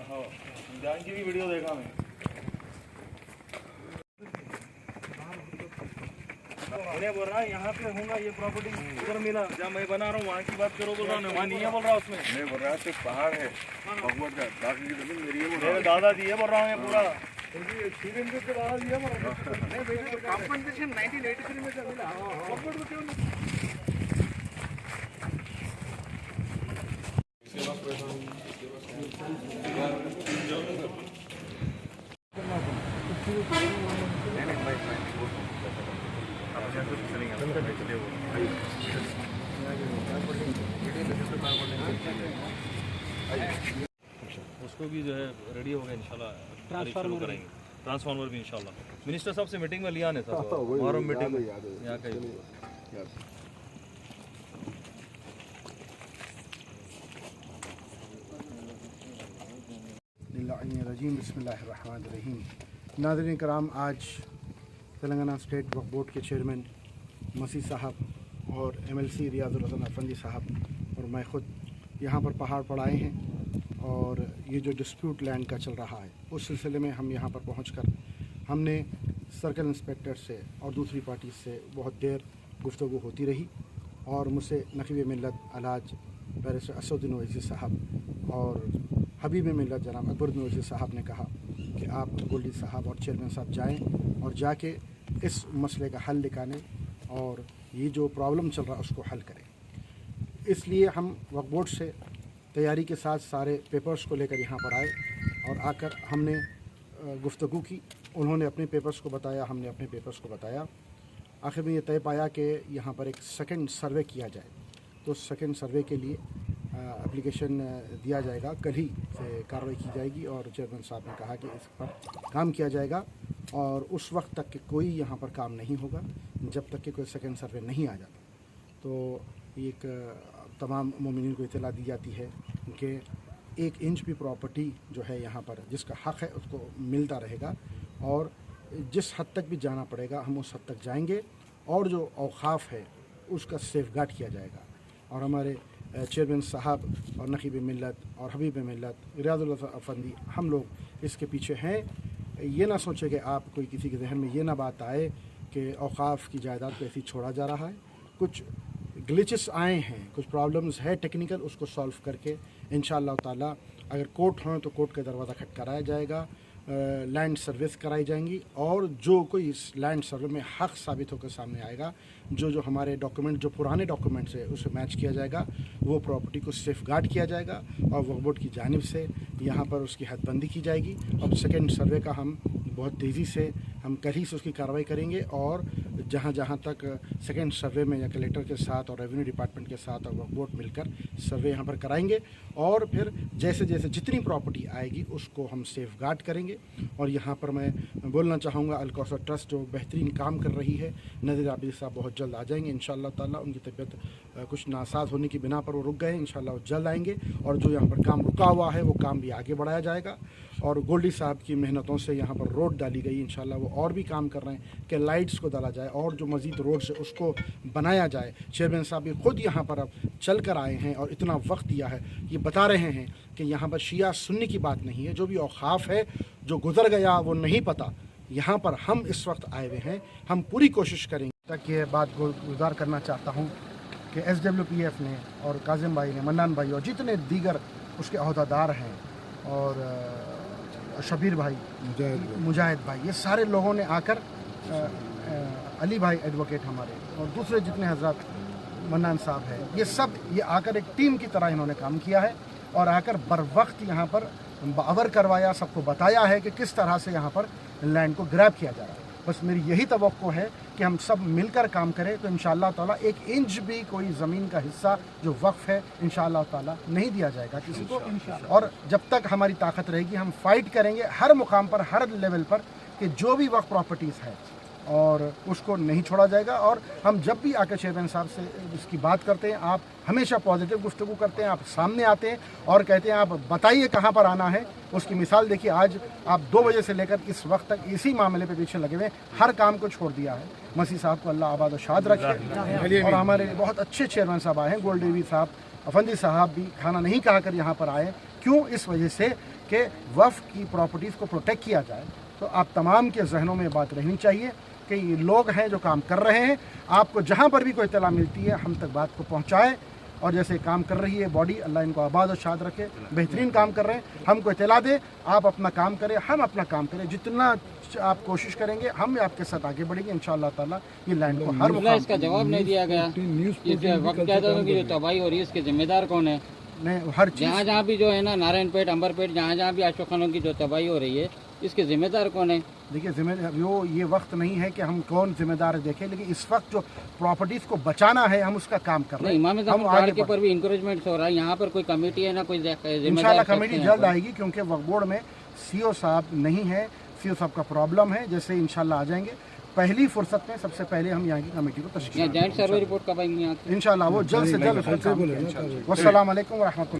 जान की भी वीडियो देखा मैं। उन्हें बोल रहा है यहाँ पे होगा ये प्रॉपर्टी उधर मिला जहाँ मैं बना रहा हूँ वहाँ की बात करो बोल रहा हूँ, वहाँ नहीं है बोल रहा उसमें। मैं बोल रहा सिर्फ पहाड़ है भगवत का दादी की जमीन मेरी है बोल रहा मेरे दादा जी है बोल रहा हूँ ये पूरा एक्सपीरियंस के दादा जी है कंपनसेशन 1983 में जब मिला गवर्नमेंट को क्यों उसको भी जो है रेडी हो गया इंशाल्लाह शुरू करेंगे। ट्रांसफार्मर भी इंशाल्लाह मिनिस्टर साहब से मीटिंग में लिया ने था मुहर्रम मीटिंग में यहाँ का रजीम बिस्मिल्लाहिर्रहमानिर्रहीम। नाज़रीन कराम, आज तेलंगाना स्टेट वक्फ बोर्ड के चेयरमैन मसीह साहब और MLC रियाजुल हसन अफंदी साहब और मैं ख़ुद यहाँ पर पहाड़ पर आए हैं और ये जो डिस्प्यूट लैंड का चल रहा है उस सिलसिले में हम यहाँ पर पहुँचकर हमने सर्कल इंस्पेक्टर से और दूसरी पार्टी से बहुत देर गुफ्तगू होती रही और मुझसे नक़ीब मिल्लत अलाज बैरिस्टर असदुद्दीन ओवैसी साहब और हबीब मिल्लत जनाब अकबरुद्दीन ओवैसी साहब ने कहा कि आप गोल्डी साहब और चेयरमैन साहब जाएं और जाके इस मसले का हल निकालें और ये जो प्रॉब्लम चल रहा है उसको हल करें। इसलिए हम वक्फ बोर्ड से तैयारी के साथ सारे पेपर्स को लेकर यहाँ पर आए और आकर हमने गुफ्तगू की। उन्होंने अपने पेपर्स को बताया, हमने अपने पेपर्स को बताया। आखिर में ये तय पाया कि यहाँ पर एक सेकंड सर्वे किया जाए। तो सेकंड सर्वे के लिए एप्लीकेशन दिया जाएगा, कल ही से कार्रवाई की जाएगी और चेयरमैन साहब ने कहा कि इस पर काम किया जाएगा और उस वक्त तक कि कोई यहाँ पर काम नहीं होगा जब तक कि कोई सेकंड सर्वे नहीं आ जाता। तो एक तमाम मोमिनीन को इत्तला दी जाती है कि 1 इंच भी प्रॉपर्टी जो है यहाँ पर जिसका हक़ है उसको मिलता रहेगा और जिस हद तक भी जाना पड़ेगा हम उस हद तक जाएंगे और जो औक़ाफ़ है उसका सेफ़गार्ड किया जाएगा। और हमारे चेयरमैन साहब और नक़ीब मिल्लत और हबीब मिल्लत रियाजुल हसन अफंदी हम लोग इसके पीछे हैं। ये ना सोचे कि आप कोई किसी के जहन में ये ना बात आए कि औक़ाफ़ की जायदाद को ऐसे ही छोड़ा जा रहा है। कुछ ग्लिचेस आए हैं, कुछ प्रॉब्लम्स है टेक्निकल, उसको सॉल्व करके इंशाअल्लाह ताला अगर कोर्ट हों तो कोर्ट का दरवाज़ा खटखटाया जाएगा, लैंड सर्विस कराई जाएंगी और जो कोई इस लैंड सर्वे में हक़ साबित होकर सामने आएगा, जो हमारे डॉक्यूमेंट जो पुराने डॉक्यूमेंट्स है उसे मैच किया जाएगा, वो प्रॉपर्टी को सेफ़गार्ड किया जाएगा और वक्फ बोर्ड की जानिब से यहाँ पर उसकी हदबंदी की जाएगी। अब सेकंड सर्वे का हम बहुत तेज़ी से हम कल ही से उसकी कार्रवाई करेंगे और जहाँ तक सेकंड सर्वे में या कलेक्टर के साथ और रेवेन्यू डिपार्टमेंट के साथ और वक्फ बोर्ड मिलकर सर्वे यहाँ पर कराएंगे और फिर जैसे जैसे जितनी प्रॉपर्टी आएगी उसको हम सेफ़गार्ड करेंगे। और यहाँ पर मैं बोलना चाहूँगा अल कौसर ट्रस्ट जो बेहतरीन काम कर रही है, नज़ीर आबिद साहब बहुत जल्द आ जाएंगे इंशाअल्लाह ताला। उनकी तबीयत कुछ नासाज होने की बिना पर वो रुक गए, इंशाअल्लाह वो जल्द आएंगे और जो यहाँ पर काम रुका हुआ है वो काम भी आगे बढ़ाया जाएगा। और गोल्डी साहब की मेहनतों से यहाँ पर रोड डाली गई, इंशाअल्लाह वो और भी काम कर रहे हैं कि लाइट्स को डाला जाए और जो मज़ीद रोड से उसको बनाया जाए। चेयरमैन साहब भी ख़ुद यहाँ पर अब चल कर आए हैं और इतना वक्त दिया है, ये बता रहे हैं कि यहाँ पर शिया सुन्नी की बात नहीं है, जो भी औक़ाफ़ है जो गुज़र गया वो नहीं पता। यहाँ पर हम इस वक्त आए हुए हैं, हम पूरी कोशिश करेंगे। तक ये बात गुज़ार करना चाहता हूँ कि SWPF ने और काजिम भाई ने, मन्नान भाई और जितने दीगर उसके अहदेदार हैं और शबीर भाई, मुजाहिद भाई, ये सारे लोगों ने आकर अली भाई एडवोकेट हमारे और दूसरे जितने हजरत मन्नान साहब हैं, ये सब ये आकर एक टीम की तरह इन्होंने काम किया है और आकर बर वक्त यहाँ पर बावर करवाया, सबको बताया है कि किस तरह से यहाँ पर लैंड को ग्रैब किया जा रहा है। बस मेरी यही तवक्को है कि हम सब मिलकर काम करें तो इंशाअल्लाह ताला 1 इंच भी कोई ज़मीन का हिस्सा जो वक्फ है इंशाअल्लाह ताला नहीं दिया जाएगा किसी को। और जब तक हमारी ताकत रहेगी हम फाइट करेंगे हर मुकाम पर, हर लेवल पर कि जो भी वक्फ प्रॉपर्टीज़ है और उसको नहीं छोड़ा जाएगा। और हम जब भी आकर चेयरमैन साहब से इसकी बात करते हैं, आप हमेशा पॉजिटिव गुफ्तगू करते हैं, आप सामने आते हैं और कहते हैं आप बताइए कहाँ पर आना है। उसकी मिसाल देखिए, आज आप 2 बजे से लेकर इस वक्त तक इसी मामले पे पीछे लगे हुए, हर काम को छोड़ दिया है। मसीह साहब को अल्लाह आबाद और शाद रखे। और हमारे बहुत अच्छे चेयरमैन साहब आए हैं, गोल्डी साहब, अफंदी साहब भी खाना नहीं खा कर यहाँ पर आए क्यों? इस वजह से कि वफ़ की प्रॉपर्टीज़ को प्रोटेक्ट किया जाए। तो आप तमाम के जहनों में बात रहनी चाहिए कि ये लोग हैं जो काम कर रहे हैं, आपको जहाँ पर भी कोई इत्तला मिलती है हम तक बात को पहुँचाए। और जैसे काम कर रही है बॉडी, अल्लाह इनको आबाद और शाद रखे, बेहतरीन काम कर रहे हैं, हमको इत्तला दे, आप अपना काम करें, हम अपना काम करें। जितना आप कोशिश करेंगे हम आपके साथ आगे बढ़ेंगे इंशाअल्लाह ताला। ये लैंड को हर मुकाम इसका जवाब नहीं दिया गया। ये वक्त क्या था कि जो तबाही हो रही है इसके जिम्मेदार कौन है? में हर चीज़ जहाँ जहाँ भी जो है ना नारायणपेट, अंबरपेट, जहाँ जहाँ भी अशोक खानों की जो तबाही हो रही है इसके जिम्मेदार कौन है? देखिए ये वक्त नहीं है कि हम कौन जिम्मेदार देखें, लेकिन इस वक्त जो प्रॉपर्टीज़ को बचाना है हम उसका काम कर रहे हैं। इमाम हम आगे के ऊपर भी इंकरेजमेंट हो रहा है। यहाँ पर कोई कमेटी है ना कोई इंशाल्लाह कमेटी जल्द आएगी, क्योंकि वक्फ बोर्ड में सीओ साहब नहीं है, सीओ साहब का प्रॉब्लम है। जैसे इंशाल्लाह आ जाएंगे, पहली फुर्सत में सबसे पहले हम यहाँ की कमेटी को तश्कील जॉइंट सर्वे रिपोर्ट कब आएंगी यहाँ? इंशाल्लाह वो जल्द से जल्द। वस्सलाम अलैकुम व रहमतुल्लाह।